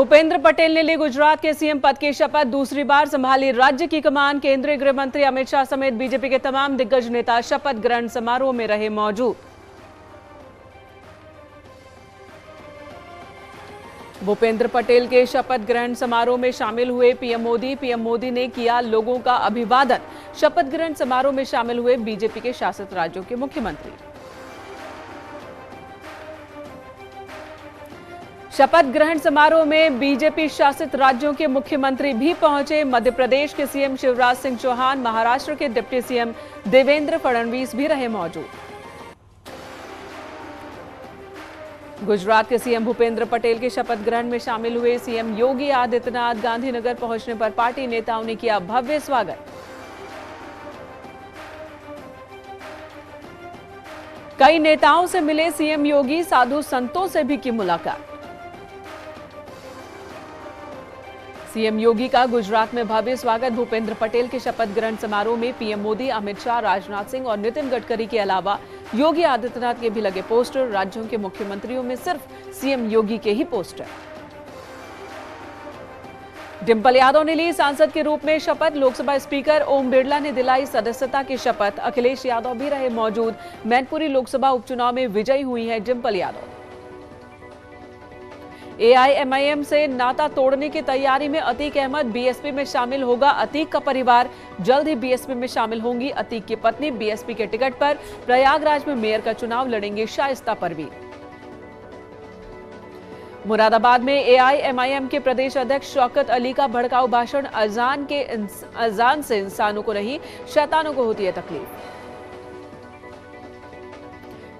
भूपेंद्र पटेल ने ली गुजरात के सीएम पद की शपथ। दूसरी बार संभाली राज्य की कमान। केंद्रीय गृह मंत्री अमित शाह समेत बीजेपी के तमाम दिग्गज नेता शपथ ग्रहण समारोह में रहे मौजूद। भूपेंद्र पटेल के शपथ ग्रहण समारोह में शामिल हुए पीएम मोदी ने किया लोगों का अभिवादन। शपथ ग्रहण समारोह में शामिल हुए बीजेपी के शासित राज्यों के मुख्यमंत्री। शपथ ग्रहण समारोह में बीजेपी शासित राज्यों के मुख्यमंत्री भी पहुंचे। मध्य प्रदेश के सीएम शिवराज सिंह चौहान, महाराष्ट्र के डिप्टी सीएम देवेंद्र फडणवीस भी रहे मौजूद। गुजरात के सीएम भूपेंद्र पटेल के शपथ ग्रहण में शामिल हुए सीएम योगी आदित्यनाथ गांधीनगर पहुंचने पर पार्टी नेताओं ने किया भव्य स्वागत। कई नेताओं से मिले सीएम योगी, साधु संतों से भी की मुलाकात। सीएम योगी का गुजरात में भव्य स्वागत। भूपेंद्र पटेल के शपथ ग्रहण समारोह में पीएम मोदी, अमित शाह, राजनाथ सिंह और नितिन गडकरी के अलावा योगी आदित्यनाथ के भी लगे पोस्टर। राज्यों के मुख्यमंत्रियों में सिर्फ सीएम योगी के ही पोस्टर। डिंपल यादव ने ली सांसद के रूप में शपथ। लोकसभा स्पीकर ओम बिरला ने दिलाई सदस्यता की शपथ। अखिलेश यादव भी रहे मौजूद। मैनपुरी लोकसभा उपचुनाव में विजयी हुई है डिंपल यादव। एआईएमआईएम से नाता तोड़ने की तैयारी में अतीक अहमद, बीएसपी में शामिल होगा अतीक का परिवार। जल्द ही बीएसपी में शामिल होंगी अतीक की पत्नी। बीएसपी के टिकट पर प्रयागराज में मेयर का चुनाव लड़ेंगे शाइस्ता परवीन। मुरादाबाद में एआईएमआईएम के प्रदेश अध्यक्ष शौकत अली का भड़काऊ भाषण। अजान से इंसानों को नहीं, शैतानों को होती है तकलीफ।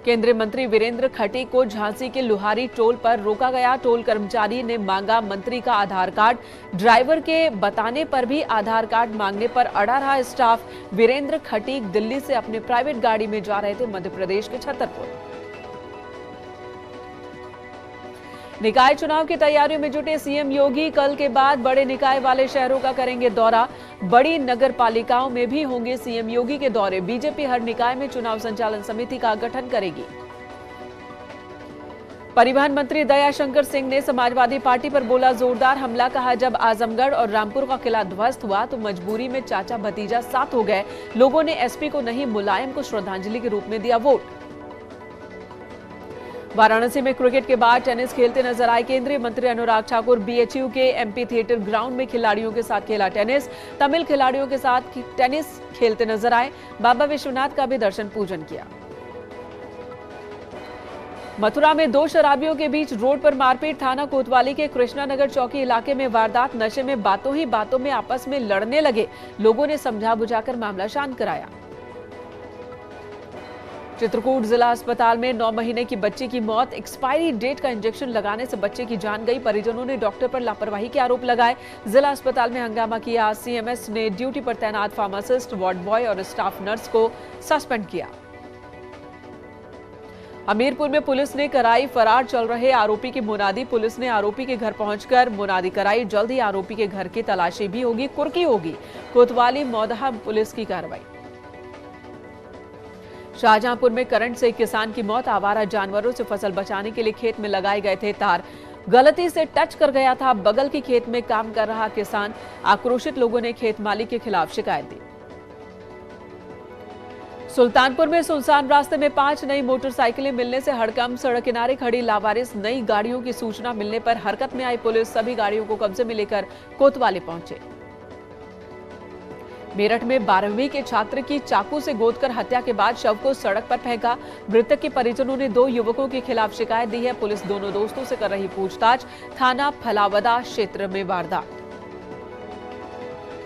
केंद्रीय मंत्री वीरेंद्र खटीक को झांसी के लुहारी टोल पर रोका गया। टोल कर्मचारी ने मांगा मंत्री का आधार कार्ड। ड्राइवर के बताने पर भी आधार कार्ड मांगने पर अड़ा रहा स्टाफ। वीरेंद्र खटीक दिल्ली से अपने प्राइवेट गाड़ी में जा रहे थे मध्य प्रदेश के छतरपुर। निकाय चुनाव की तैयारियों में जुटे सीएम योगी कल के बाद बड़े निकाय वाले शहरों का करेंगे दौरा। बड़ी नगर पालिकाओं में भी होंगे सीएम योगी के दौरे। बीजेपी हर निकाय में चुनाव संचालन समिति का गठन करेगी। परिवहन मंत्री दयाशंकर सिंह ने समाजवादी पार्टी पर बोला जोरदार हमला। कहा जब आजमगढ़ और रामपुर का किला ध्वस्त हुआ तो मजबूरी में चाचा भतीजा साथ हो गए। लोगों ने एसपी को नहीं, मुलायम को श्रद्धांजलि के रूप में दिया वोट। वाराणसी में क्रिकेट के बाद टेनिस खेलते नजर आए केंद्रीय मंत्री अनुराग ठाकुर। बीएचयू के एमपी थिएटर ग्राउंड में खिलाड़ियों के साथ खेला टेनिस। तमिल खिलाड़ियों के साथ टेनिस खेलते नजर आए। बाबा विश्वनाथ का भी दर्शन पूजन किया। मथुरा में दो शराबियों के बीच रोड पर मारपीट। थाना कोतवाली के कृष्णानगर चौकी इलाके में वारदात। नशे में बातों ही बातों में आपस में लड़ने लगे। लोगों ने समझा बुझाकर मामला शांत कराया। चित्रकूट जिला अस्पताल में 9 महीने की बच्ची की मौत। एक्सपायरी डेट का इंजेक्शन लगाने से बच्चे की जान गई। परिजनों ने डॉक्टर पर लापरवाही के आरोप लगाए। जिला अस्पताल में हंगामा किया। सीएमएस ने ड्यूटी पर तैनात फार्मासिस्ट, वार्ड बॉय और स्टाफ नर्स को सस्पेंड किया। हमीरपुर में पुलिस ने कराई फरार चल रहे आरोपी की मुनादी। पुलिस ने आरोपी के घर पहुंचकर मुनादी कराई। जल्द ही आरोपी के घर की तलाशी भी होगी, कुर्की होगी। कोतवाली मौदहा पुलिस की कार्रवाई। शाहजहांपुर में करंट से एक किसान की मौत। आवारा जानवरों से फसल बचाने के लिए खेत में लगाए गए थे तार, गलती से टच कर गया था। बगल के खेत में काम कर रहा किसान। आक्रोशित लोगों ने खेत मालिक के खिलाफ शिकायत दी। सुल्तानपुर में सुनसान रास्ते में 5 नई मोटरसाइकिलें मिलने से हड़कंप। सड़क किनारे खड़ी लावारिस नई गाड़ियों की सूचना मिलने पर हरकत में आई पुलिस। सभी गाड़ियों को कब्जे में लेकर कोतवाली पहुंचे। मेरठ में 12वीं के छात्र की चाकू से गोदकर हत्या के बाद शव को सड़क पर फेंका। मृतक के परिजनों ने 2 युवकों के खिलाफ शिकायत दी है। पुलिस दोनों दोस्तों से कर रही पूछताछ। थाना फलावदा क्षेत्र में वारदात।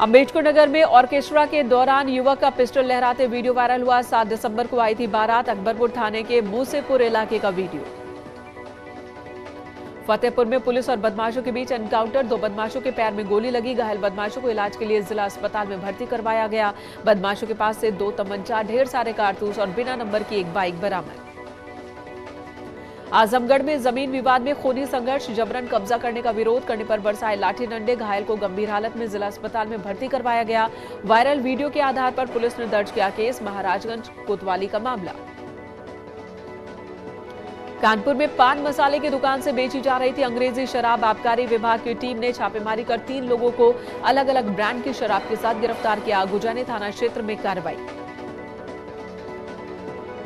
अम्बेडकर नगर में ऑर्केस्ट्रा के दौरान युवक का पिस्टल लहराते वीडियो वायरल हुआ। 7 दिसंबर को आई थी बारात। अकबरपुर थाने के मूसेपुर इलाके का वीडियो। फतेहपुर में पुलिस और बदमाशों के बीच एनकाउंटर। 2 बदमाशों के पैर में गोली लगी। घायल बदमाशों को इलाज के लिए जिला अस्पताल में भर्ती करवाया गया। बदमाशों के पास से 2 तमंचा, ढेर सारे कारतूस और बिना नंबर की एक बाइक बरामद। आजमगढ़ में जमीन विवाद में खूनी संघर्ष। जबरन कब्जा करने का विरोध करने पर बरसाए लाठी डंडे। घायल को गंभीर हालत में जिला अस्पताल में भर्ती करवाया गया। वायरल वीडियो के आधार पर पुलिस ने दर्ज किया केस। महाराजगंज कोतवाली का मामला। कानपुर में पान मसाले की दुकान से बेची जा रही थी अंग्रेजी शराब। आबकारी विभाग की टीम ने छापेमारी कर 3 लोगों को अलग अलग ब्रांड की शराब के साथ गिरफ्तार किया। गुजाने थाना क्षेत्र में कार्रवाई।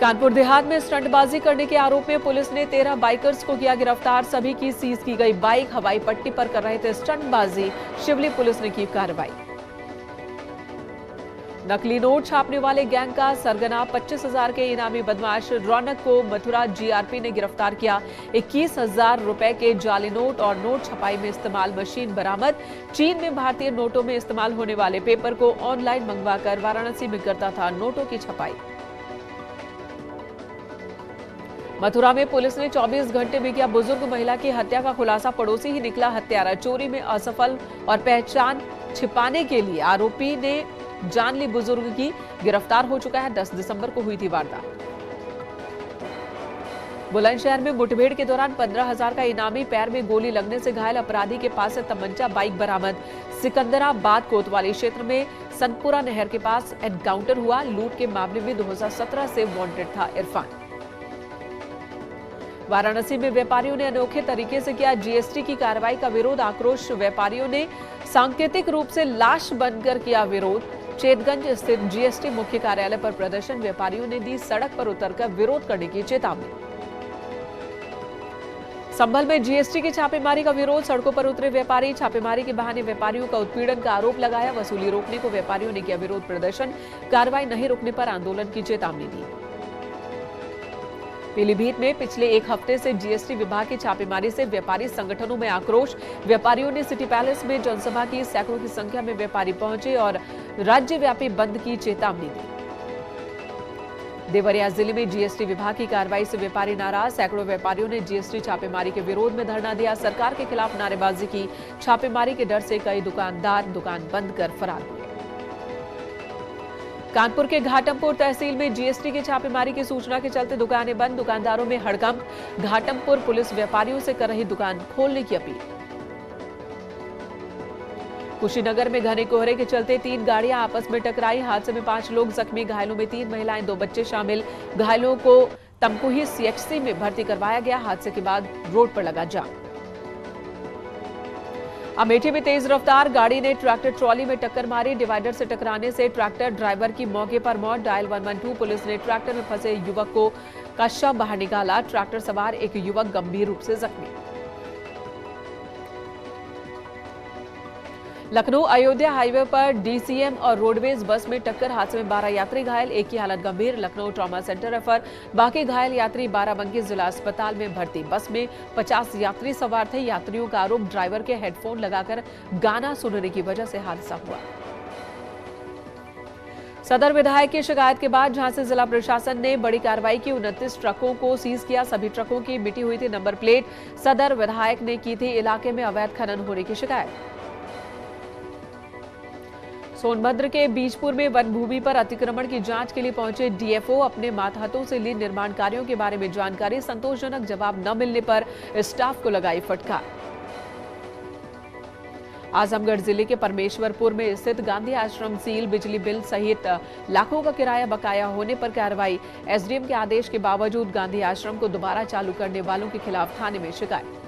कानपुर देहात में स्टंटबाजी करने के आरोप में पुलिस ने 13 बाइकर्स को किया गिरफ्तार। सभी की सीज की गई बाइक हवाई पट्टी पर कर रहे थे स्टंटबाजी। शिवली पुलिस ने की कार्रवाई। नकली नोट छापने वाले गैंग का सरगना 25,000 के इनामी बदमाश रौनक को मथुरा जीआरपी ने गिरफ्तार किया। 21,000 रुपए के जाली नोट और नोट छपाई में इस्तेमाल मशीन बरामद। चीन में भारतीय नोटों में इस्तेमाल होने वाले पेपर को ऑनलाइन मंगवाकर वाराणसी में करता था नोटों की छपाई। मथुरा में पुलिस ने 24 घंटे में किया बुजुर्ग महिला की हत्या का खुलासा। पड़ोसी ही निकला हत्यारा। चोरी में असफल और पहचान छिपाने के लिए आरोपी ने जान ली बुजुर्ग की। गिरफ्तार हो चुका है। 10 दिसंबर को हुई थी वारदात। बुलंदशहर में मुठभेड़ के दौरान 15,000 का इनामी पैर में गोली लगने से घायल अपराधी के पास से तमंचा बाइक बरामद। सिकंदराबाद कोतवाली क्षेत्र में सनपुरा नहर के पास एनकाउंटर हुआ। लूट के मामले में 2017 से वांटेड था इरफान। वाराणसी में व्यापारियों ने अनोखे तरीके से किया जीएसटी की कार्रवाई का विरोध। आक्रोश व्यापारियों ने सांकेतिक रूप से लाश बनकर किया विरोध। चेतगंज स्थित जीएसटी मुख्य कार्यालय पर प्रदर्शन। व्यापारियों ने दी सड़क पर उतरकर विरोध करने की चेतावनी। संभल में जीएसटी की छापेमारी का विरोध। सड़कों पर उतरे व्यापारी। छापेमारी के बहाने व्यापारियों का उत्पीड़न का आरोप लगाया। वसूली रोकने को व्यापारियों ने किया विरोध प्रदर्शन। कार्रवाई नहीं रोकने पर आंदोलन की चेतावनी दी। पीलीभीत में पिछले 1 हफ्ते से जीएसटी विभाग की छापेमारी से व्यापारी संगठनों में आक्रोश। व्यापारियों ने सिटी पैलेस में जनसभा की। सैकड़ों की संख्या में व्यापारी पहुंचे और राज्यव्यापी बंद की चेतावनी दी। देवरिया जिले में जीएसटी विभाग की कार्रवाई से व्यापारी नाराज। सैकड़ों व्यापारियों ने जीएसटी छापेमारी के विरोध में धरना दिया। सरकार के खिलाफ नारेबाजी की। छापेमारी के डर से कई दुकानदार दुकान बंद कर फरार हुए। कानपुर के घाटमपुर तहसील में जीएसटी की छापेमारी की सूचना के चलते दुकानें बंद। दुकानदारों में हड़कंप। घाटमपुर पुलिस व्यापारियों से कर रही दुकान खोलने की अपील। कुशीनगर में घने कोहरे के चलते 3 गाड़ियां आपस में टकराई। हादसे में 5 लोग जख्मी। घायलों में 3 महिलाएं 2 बच्चे शामिल। घायलों को तमकुही सीएचसी में भर्ती करवाया गया। हादसे के बाद रोड पर लगा जाम। अमेठी में तेज रफ्तार गाड़ी ने ट्रैक्टर ट्रॉली में टक्कर मारी। डिवाइडर से टकराने से ट्रैक्टर ड्राइवर की मौके पर मौत। डायल 112 पुलिस ने ट्रैक्टर में फंसे युवक का शव बाहर निकाला। ट्रैक्टर सवार एक युवक गंभीर रूप से जख्मी। लखनऊ अयोध्या हाईवे पर डीसीएम और रोडवेज बस में टक्कर। हादसे में 12 यात्री घायल। एक की हालत गंभीर। Lucknow trauma centre refer. बाकी घायल यात्री बाराबंकी जिला अस्पताल में भर्ती। बस में 50 यात्री सवार थे। यात्रियों का आरोप ड्राइवर के हेडफोन लगाकर गाना सुनने की वजह से हादसा हुआ। सदर विधायक की शिकायत के बाद झांसी जिला प्रशासन ने बड़ी कार्रवाई की। 29 ट्रकों को सीज किया। सभी ट्रकों की मिटी हुई थी नंबर प्लेट। सदर विधायक ने की थी इलाके में अवैध खनन होने की शिकायत। सोनभद्र के बीजपुर में वन भूमि पर अतिक्रमण की जांच के लिए पहुंचे डीएफओ। अपने मातहतों से ली निर्माण कार्यों के बारे में जानकारी। संतोषजनक जवाब न मिलने पर स्टाफ को लगाई फटकार। आजमगढ़ जिले के परमेश्वरपुर में स्थित गांधी आश्रम सील। बिजली बिल सहित लाखों का किराया बकाया होने पर कार्रवाई। एसडीएम के आदेश के बावजूद गांधी आश्रम को दोबारा चालू करने वालों के खिलाफ थाने में शिकायत।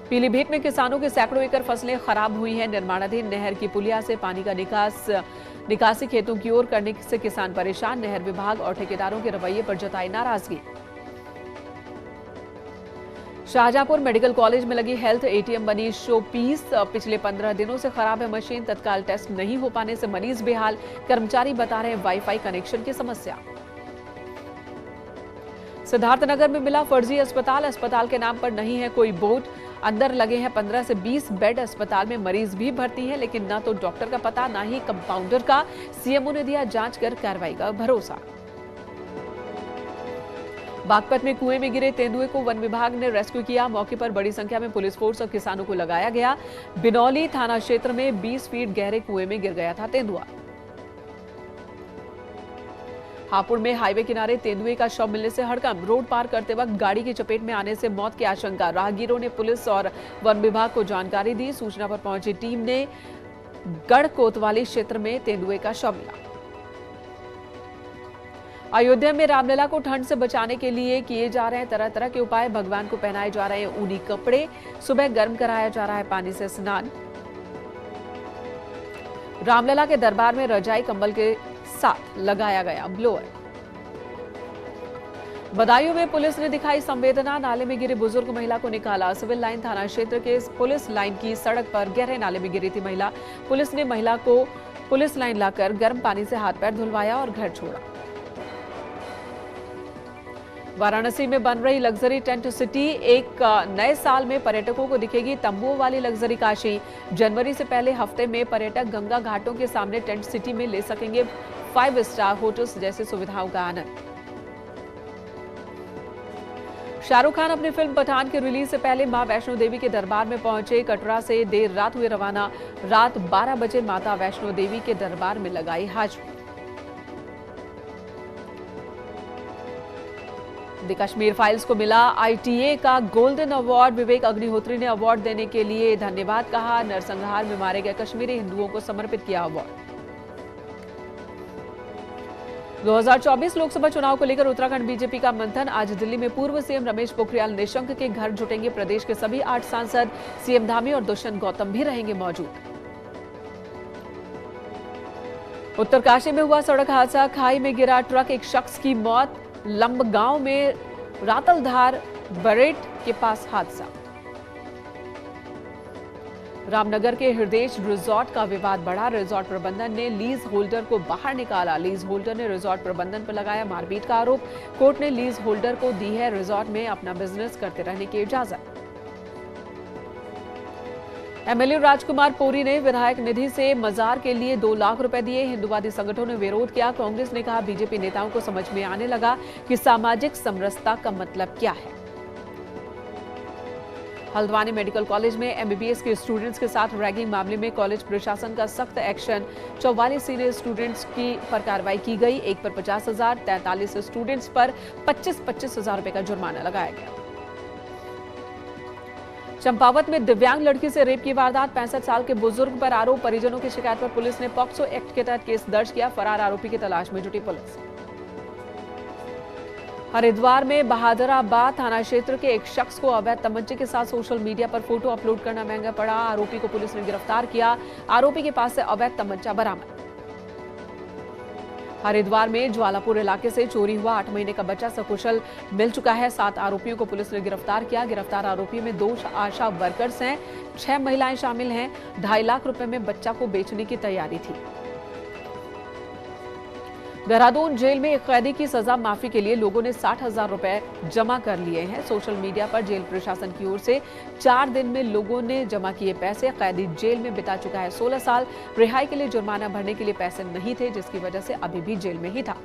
पीलीभीत में किसानों के सैकड़ों एकड़ फसलें खराब हुई हैं। निर्माणाधीन नहर की पुलिया से पानी का निकासी खेतों की ओर करने से किसान परेशान। नहर विभाग और ठेकेदारों के रवैये पर जताई नाराजगी। शाहजहांपुर मेडिकल कॉलेज में लगी हेल्थ एटीएम बनी शो पीस। पिछले 15 दिनों से खराब है मशीन। तत्काल टेस्ट नहीं हो पाने से मरीज बेहाल। कर्मचारी बता रहे हैं वाईफाई कनेक्शन की समस्या। सिद्धार्थनगर में मिला फर्जी अस्पताल। अस्पताल के नाम पर नहीं है कोई बोर्ड। अंदर लगे हैं 15 से 20 बेड। अस्पताल में मरीज भी भर्ती हैं, लेकिन न तो डॉक्टर का पता न ही कंपाउंडर का। सीएमओ ने दिया जांच कर कार्रवाई का भरोसा। बागपत में कुएं में गिरे तेंदुए को वन विभाग ने रेस्क्यू किया। मौके पर बड़ी संख्या में पुलिस फोर्स और किसानों को लगाया गया। बिनौली थाना क्षेत्र में 20 फीट गहरे कुएं में गिर गया था तेंदुआ। हापुड़ में हाईवे किनारे तेंदुए का शव मिलने से हड़कंप। रोड पार करते वक्त गाड़ी की चपेट में आने से मौत की आशंका। राहगीरों ने पुलिस और वन विभाग को जानकारी दी। सूचना पर पहुंची टीम ने गढ़ कोतवाली क्षेत्र में तेंदुए का शव मिला। अयोध्या में रामलला को ठंड से बचाने के लिए किए जा रहे हैं तरह तरह के उपाय। भगवान को पहनाए जा रहे हैं ऊनी कपड़े, सुबह गर्म कराया जा रहा है पानी से स्नान। रामलला के दरबार में रजाई कंबल के साथ लगाया गया ब्लोअर। बदायूं में पुलिस ने दिखाई संवेदना, नाले में गिरी बुजुर्ग महिला को निकाला। सिविल लाइन थाना क्षेत्र के पुलिस लाइन की सड़क पर गहरे नाले में गिरी थी महिला। पुलिस ने महिला को पुलिस लाइन लाकर गर्म पानी से हाथ पैर धुलवाया और घर छोड़ा। वाराणसी में बन रही लग्जरी टेंट सिटी, एक नए साल में पर्यटकों को दिखेगी तंबुओं वाली लग्जरी काशी। जनवरी से पहले हफ्ते में पर्यटक गंगा घाटों के सामने टेंट सिटी में ले सकेंगे 5 स्टार होटल्स जैसी सुविधाओं का आनंद। शाहरुख खान अपनी फिल्म पठान के रिलीज से पहले मां वैष्णो देवी के दरबार में पहुंचे। कटरा से देर रात हुए रवाना। रात 12 बजे माता वैष्णो देवी के दरबार में लगाई हाजिरी। द कश्मीर फाइल्स को मिला ITA का गोल्डन अवार्ड। विवेक अग्निहोत्री ने अवार्ड देने के लिए धन्यवाद कहा। नरसंहार में मारे गए कश्मीरी हिंदुओं को समर्पित किया अवार्ड। 2024 लोकसभा चुनाव को लेकर उत्तराखंड बीजेपी का मंथन। आज दिल्ली में पूर्व सीएम रमेश पोखरियाल निशंक के घर जुटेंगे प्रदेश के सभी 8 सांसद। सीएम धामी और दुष्यंत गौतम भी रहेंगे मौजूद। उत्तरकाशी में हुआ सड़क हादसा, खाई में गिरा ट्रक, एक शख्स की मौत। लंबगांव में रातलधार बरेट के पास हादसा। रामनगर के हृदय रिजॉर्ट का विवाद बढ़ा। रिजॉर्ट प्रबंधन ने लीज होल्डर को बाहर निकाला। लीज होल्डर ने रिजॉर्ट प्रबंधन पर लगाया मारपीट का आरोप। कोर्ट ने लीज होल्डर को दी है रिजॉर्ट में अपना बिजनेस करते रहने की इजाजत। MLA राजकुमार पोरी ने विधायक निधि से मजार के लिए 2 लाख रुपए दिए। हिंदुवादी संगठनों ने विरोध किया। कांग्रेस ने कहा बीजेपी नेताओं को समझ में आने लगा कि सामाजिक समरसता का मतलब क्या है। हल्द्वानी मेडिकल कॉलेज में MBBS के स्टूडेंट्स के साथ रैगिंग मामले में कॉलेज प्रशासन का सख्त एक्शन। 44 सीनियर स्टूडेंट्स पर कार्रवाई की गई। एक पर 50,000, 43 स्टूडेंट्स पर 25-25 हजार रुपए का जुर्माना लगाया गया। चंपावत में दिव्यांग लड़की से रेप की वारदात, 65 साल के बुजुर्ग पर आरोप। परिजनों की शिकायत पर पुलिस ने पॉक्सो एक्ट के तहत केस दर्ज किया। फरार आरोपी की तलाश में जुटी पुलिस। हरिद्वार में बहादुराबाद थाना क्षेत्र के एक शख्स को अवैध तमंचे के साथ सोशल मीडिया पर फोटो अपलोड करना महंगा पड़ा। आरोपी को पुलिस ने गिरफ्तार किया। आरोपी के पास से अवैध तमंचा बरामद। हरिद्वार में ज्वालापुर इलाके से चोरी हुआ 8 महीने का बच्चा सकुशल मिल चुका है। 7 आरोपियों को पुलिस ने गिरफ्तार किया। गिरफ्तार आरोपियों में 2 आशा वर्कर्स हैं, 6 महिलाएं शामिल हैं। 2.5 लाख रुपए में बच्चा को बेचने की तैयारी थी। देहरादून जेल में एक कैदी की सजा माफी के लिए लोगों ने 60,000 रुपए जमा कर लिए हैं। सोशल मीडिया पर जेल प्रशासन की ओर से 4 दिन में लोगों ने जमा किए पैसे। कैदी जेल में बिता चुका है 16 साल। रिहाई के लिए जुर्माना भरने के लिए पैसे नहीं थे, जिसकी वजह से अभी भी जेल में ही था।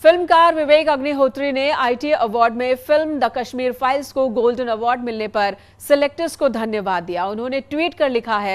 फिल्मकार विवेक अग्निहोत्री ने ITA अवार्ड में फिल्म द कश्मीर फाइल्स को गोल्डन अवार्ड मिलने पर सिलेक्टर्स को धन्यवाद दिया। उन्होंने ट्वीट कर लिखा है,